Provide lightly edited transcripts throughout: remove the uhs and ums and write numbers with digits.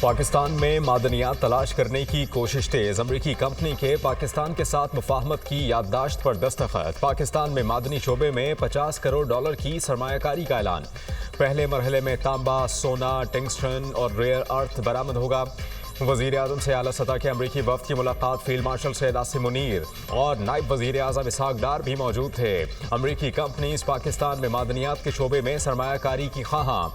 पाकिस्तान में मादनियात तलाश करने की कोशिश तेज। अमरीकी कंपनी के पाकिस्तान के साथ मुफाहमत की याददाश्त पर दस्तखत। पाकिस्तान में मादनी शोबे में $50 करोड़ की सरमायाकारी का ऐलान। पहले मरहले में तांबा, सोना, टंगस्टन और रेयर अर्थ बरामद होगा। वज़ीर आज़म से आला सतह के अमरीकी वफ़द की मुलाकात। फील्ड मार्शल सैयद आसिम मुनीर और नायब वज़ीर आज़म इसहाक डार भी मौजूद थे। अमरीकी कंपनीज पाकिस्तान में मादनियात के शोबे में सरमायाकारी की ख्वाहां।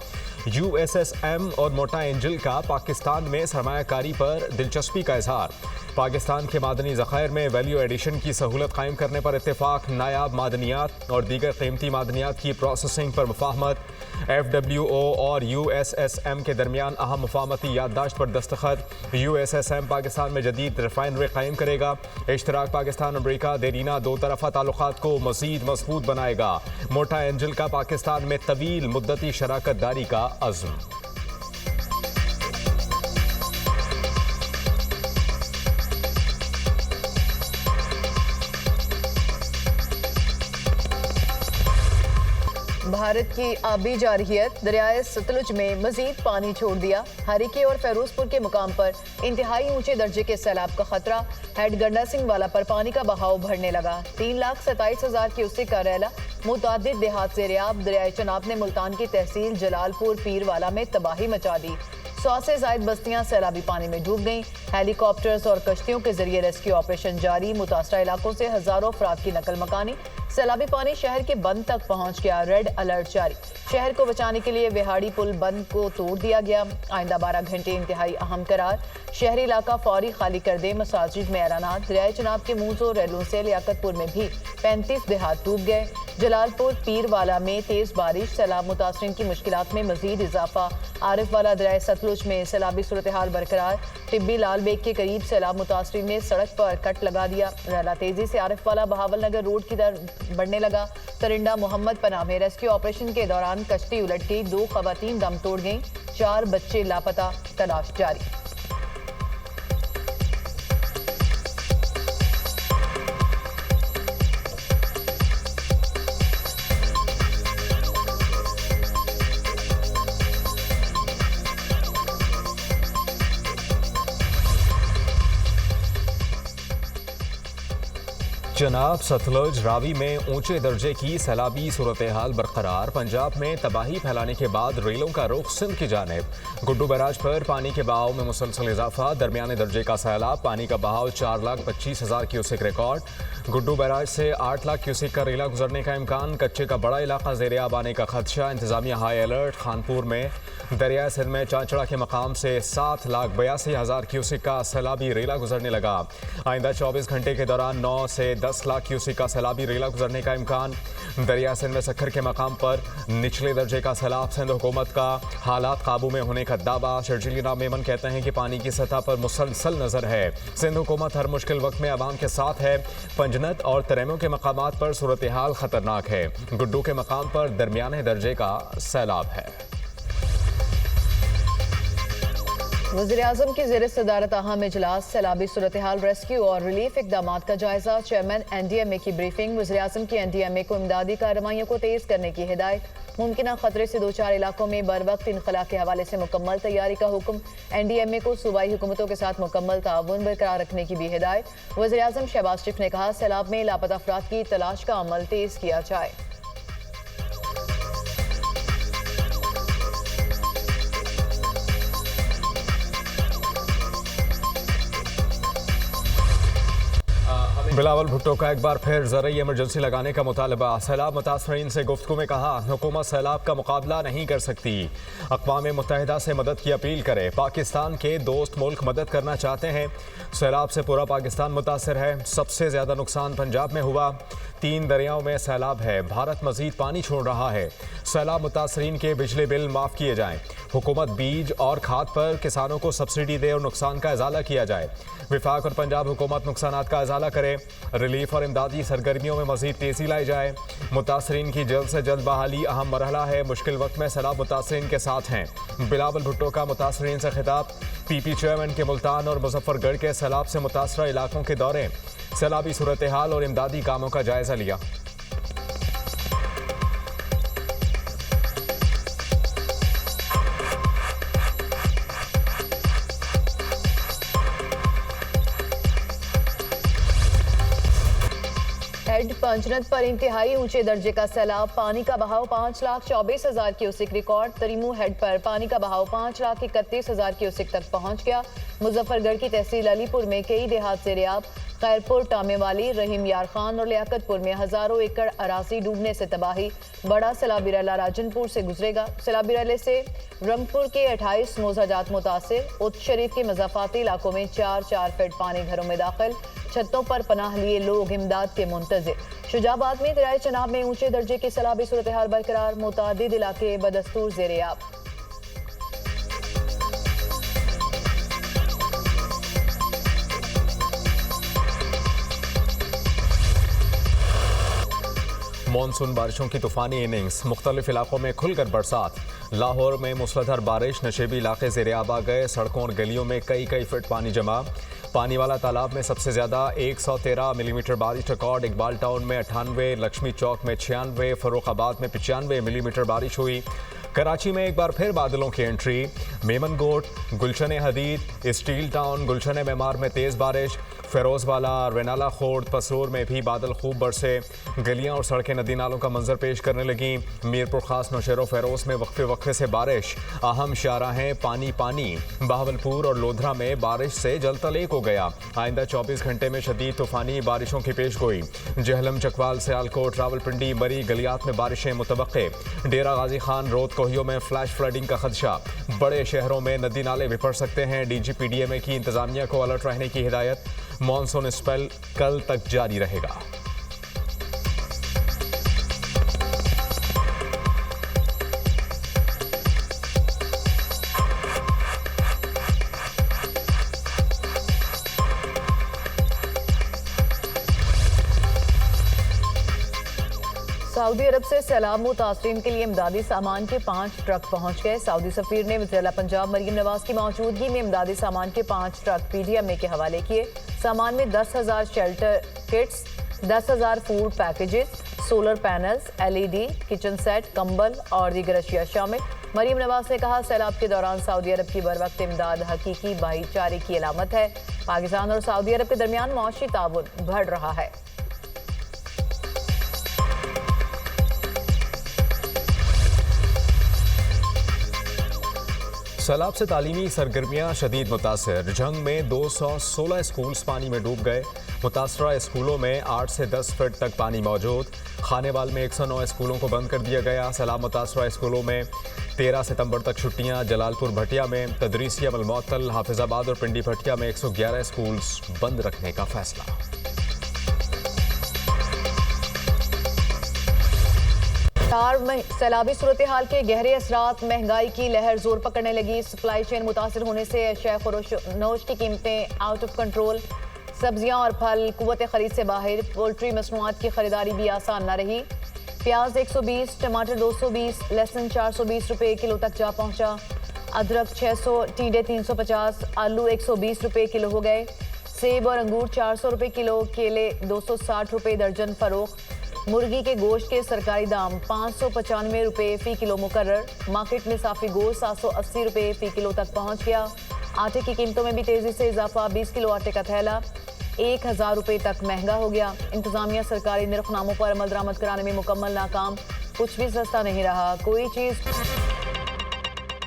USSM और मोटा एंजल का पाकिस्तान में सरमायाकारी पर दिलचस्पी का इजहार। पाकिस्तान के मादनी ज़खायर में वैल्यू एडिशन की सहूलत कायम करने पर इत्तेफाक। नायाब मादनियात और दीगर कीमती मादनियात की प्रोसेसिंग पर मुफाहमत। FWO और USSM के दरमियान अहम मुफाहमती याददाश्त पर दस्तखत। USSM पाकिस्तान में जदीद रिफाइनरी कायम करेगा। इश्तराक पाकिस्तान अमरीका देरीना दो तरफ़ा ताल्लुकात को मज़ीद मजबूत बनाएगा। मोटा एंजल का पाकिस्तान में तवील मुद्दती शराकत दारी का अज़्म। भारत की आबी जारहियत। दरियाए सतलुज में मजीद पानी छोड़ दिया। हरिके और फैरोजपुर के मुकाम पर इंतहाई ऊंचे दर्जे के सैलाब का खतरा। हेड गंडा सिंह वाला पर पानी का बहाव बढ़ने लगा। 3,27,000 क्यूसेक का रैला। मुतादिद देहात से रियाब। दरियाए चनाब ने मुल्तान की तहसील जलालपुर पीरवाला में तबाही मचा दी। 100 से ज्यादा बस्तियां सैलाबी पानी में डूब गईं। हेलीकॉप्टर्स और कश्तियों के जरिए रेस्क्यू ऑपरेशन जारी। मुतासरा इलाकों से हजारों अफराद की नकल मकानी। सैलाबी पानी शहर के बंद तक पहुंच गया। रेड अलर्ट जारी। शहर को बचाने के लिए विहाड़ी पुल बंद को तोड़ दिया गया। आइंदा 12 घंटे इंतहाई अहम करार। शहरी इलाका फौरी खाली कर दे। मसाजिद में ऐलानात। दरियाए चनाब के मूजो रेलों से लियाकतपुर में भी 35 देहात डूब गए। जलालपुर पीरवाला में तेज बारिश। सैलाब मुतासरीन की मुश्किलात में मजीद इजाफा। आरिफ वाला दरियाए सतलुज में सैलाबी सूरत हाल बरकरार। टिब्बी लाल बेग के करीब सैलाब मुतासरीन ने सड़क पर कट लगा दिया। रैला तेजी से आरिफ वाला बहावल नगर रोड की तरफ बढ़ने लगा। तरिंडा मोहम्मद पनाह में रेस्क्यू ऑपरेशन के दौरान कश्ती उलट गई। 2 खवातीन दम तोड़ गईं। 4 बच्चे लापता। तलाश जारी। जनाब सतलुज रावी में ऊंचे दर्जे की सैलाबी सूरत हाल बरकरार। पंजाब में तबाही फैलाने के बाद रेलों का रुख सिंध की जानिब। गुड्डू बैराज पर पानी के बहाव में मुसलसल इजाफा। दरमियाने दर्जे का सैलाब। पानी का बहाव 4,25,000 क्यूसेक रिकॉर्ड। गुड्डू बैराज से 8 लाख क्यूसेक का रेला गुजरने का इम्कान। कच्चे का बड़ा इलाका ज़ेर-ए-आब आने का खदशा। इंतजामिया हाई अलर्ट। खानपुर में दरिया सिंध में चांचड़ा के मकाम से 7,82,000 क्यूसेक का सैलाबी रेला गुजरने लगा। आइंदा 24 घंटे के दौरान 9 से 10 लाख क्यूसेक का सैलाबी रेला गुजरने का इम्कान। दरिया सिंध में सक्खर के मकाम पर निचले दर्जे का सैलाब। सिंध हुकूमत का हालात काबू में होने का दावा। शर्जील इनाम मेमन कहते हैं कि पानी की सतह पर मुसलसल नजर है। सिंध हुकूमत हर मुश्किल वक्त में आवाम के साथ है। पंजनत और तरेमों के मकामात पर सूरत हाल खतरनाक है। गुड्डू के मकाम पर दरमियाने दर्जे का सैलाब है। वज़ीर आज़म की ज़ेर सदारत अहम इजलास। सैलाबी सूरत हाल, रेस्क्यू और रिलीफ इक़दामात का जायजा। चेयरमैन NDMA की ब्रीफिंग। वज़ीर आज़म की NDMA को इमदादी कार्रवाइयों को तेज करने की हिदायत। मुमकिन खतरे से 2-4 इलाकों में बर वक्त इनखला के हवाले से मुकम्मल तैयारी का हुक्म। NDMA को सूबाई हुकूमतों के साथ मुकम्मल ताउन बरकरार रखने की भी हिदायत। वज़ीर आज़म शहबाज शरीफ ने कहा, सैलाब में लापता अफराद की तलाश का अमल तेज किया जाए। बिलावल भुट्टो का एक बार फिर ज़रूरी इमरजेंसी लगाने का मुतालबा। सैलाब मुतासरीन से गुफ्तगू में कहा, हुकूमत सैलाब का मुकाबला नहीं कर सकती। अक़वाम मुत्तहिदा से मदद की अपील करे। पाकिस्तान के दोस्त मुल्क मदद करना चाहते हैं। सैलाब से पूरा पाकिस्तान मुतासर है। सबसे ज़्यादा नुकसान पंजाब में हुआ। 3 दरियाओं में सैलाब है। भारत मजीद पानी छोड़ रहा है। सैलाब मुतासरीन के बिजली बिल माफ़ किए जाएँ। हुकूमत बीज और खाद पर किसानों को सब्सिडी दे और नुकसान का इजाला किया जाए। विफाक और पंजाब हुकूमत नुकसानात का इजाला करे। रिलीफ और इमदादी सरगर्मियों में मजीद तेजी लाई जाए। मुतासरीन की जल्द से जल्द बहाली अहम मरहला है। मुश्किल वक्त में सैलाब मुतासरीन के साथ हैं। बिलावल भुट्टो का मुतासरीन से खिताब। PP चेयरमैन के मुल्तान और मुजफ्फरगढ़ के सैलाब से मुतासरा इलाकों के दौरे। सैलाबी सूरत हाल और इमदादी कामों का जायजा लिया। पंचनद पर इंतहाई ऊंचे दर्जे का सैलाब, पानी का बहाव 5,24,000 क्यूसेक रिकॉर्ड। तरीमू हेड पर पानी का बहाव 5,31,000 क्यूसेक तक पहुंच गया। मुजफ्फरगढ़ की तहसील अलीपुर में कई देहात से रियाब, खैरपुर, टामेवाली, रहीम यार खान और लियाकतपुर में हजारों एकड़ अराजी डूबने से तबाही। बड़ा सैलाबी रैला राजनपुर से गुजरेगा। सैलाबी रैले से रंगपुर के 28 मोजाजात मुतासिर। उत शरीफ के मजाफाती इलाकों में 4-4 फीट पानी घरों में दाखिल। छतों पर पनाह लिए लोग इमदाद के मुंतजिर। शुजाबाद में दरियाए चनाब में ऊंचे दर्जे की सैलाबी सूरत हाल बरकरार, मुतादिद इलाके बदस्तूर ज़ेर-ए-आब। मॉनसून बारिशों की तूफानी इनिंग्स, मुख्तलिफ इलाकों में खुलकर बरसात। लाहौर में मूसलाधार बारिश, नशेबी इलाके ज़ेर-ए-आब आ गए। सड़कों और गलियों में कई फीट पानी जमा। पानी वाला तालाब में सबसे ज्यादा 113 मिलीमीटर बारिश रिकॉर्ड। इकबाल टाउन में 98, लक्ष्मी चौक में 96, फर्रुखाबाद में 95 मिलीमीटर बारिश हुई। कराची में एक बार फिर बादलों की एंट्री। मेमनगोट, गुलशन हदीद, स्टील टाउन, गुलशन मेमार में तेज बारिश। फेरोजवाला, रेनाला खोर्द, पसरूर में भी बादल खूब बरसे। गलियां और सड़कें नदी नालों का मंजर पेश करने लगी। मीरपुर खास, नौशेरो, फेरोज में वक्फे से बारिश। अहम शाहराहें पानी पानी। बहावलपुर और लोधरा में बारिश से जलतलेक हो गया। आइंदा 24 घंटे में शदीद तूफानी बारिशों की पेशगोई। जहलम, चकवाल, सियालकोट, रावलपिंडी, मरी, गलियात में बारिशें मुतवक्के। डेरा गाजी खान, रोद, कोहियों में फ्लैश फ्लडिंग का खदशा। बड़े शहरों में नदी नाले बिफर सकते हैं। DGPDMA की इंतजामिया को अलर्ट रहने की हिदायत। मॉनसून स्पेल कल तक जारी रहेगा। सऊदी अरब से सैलाब मुतासरीन के लिए इमदादी सामान के 5 ट्रक पहुंच गए। सऊदी सफीर ने वज़ीर पंजाब मरीम नवाज की मौजूदगी में इमदादी सामान के 5 ट्रक PDMA के हवाले किए। सामान में 10,000 shelter kits, 10,000 food packages, solar panels, LED, kitchen set, कंबल और दीगर अशिया शामिल। मरीम नवाज ने कहा, सैलाब के दौरान सऊदी अरब की बरवक्त इमदाद हकीकी भाईचारे की अलामत है। पाकिस्तान और सऊदी अरब के दरमियान मौशी ताउन बढ़ रहा है। सैलाब से तालीमी सरगर्मियां शदीद मुतासर। जंग में 216 स्कूल्स पानी में डूब गए। मुतासरा स्कूलों में 8 से 10 फीट तक पानी मौजूद। खानेवाल में 109 स्कूलों को बंद कर दिया गया। सैलाब मुतासरा स्कूलों में 13 सितंबर तक छुट्टियां। जलालपुर भटिया में तदरीसी अमल मुअत्तल। हाफिजाबाद और पिंडी भटिया में 111 स्कूल्स बंद रखने का फैसला। सैलाबी सूरत हाल के गहरे असरात, महंगाई की लहर जोर पकड़ने लगी। सप्लाई चेन मुतासर होने से अशिया नोश की कीमतें आउट ऑफ कंट्रोल। सब्जियां और फल कुव्वत खरीद से बाहर। पोल्ट्री मसनूआत की खरीदारी भी आसान न रही। प्याज 120, टमाटर 220, लहसुन 420 रुपये किलो तक जा पहुंचा। अदरक 600, टींडे 350, आलू 120 रुपये किलो हो गए। सेब और अंगूर 400 रुपये किलो, केले 260 रुपये दर्जन फरोख्त। मुर्गी के गोश्त के सरकारी दाम 595 रुपये फी किलो मुकर्रर। मार्केट में साफी गोश्त 780 रुपये फी किलो तक पहुंच गया। आटे की कीमतों में भी तेजी से इजाफा। 20 किलो आटे का थैला 1000 रुपये तक महंगा हो गया। इंतजामिया सरकारी निरखनामों पर अमल दरामद कराने में मुकम्मल नाकाम। कुछ भी सस्ता नहीं रहा। कोई चीज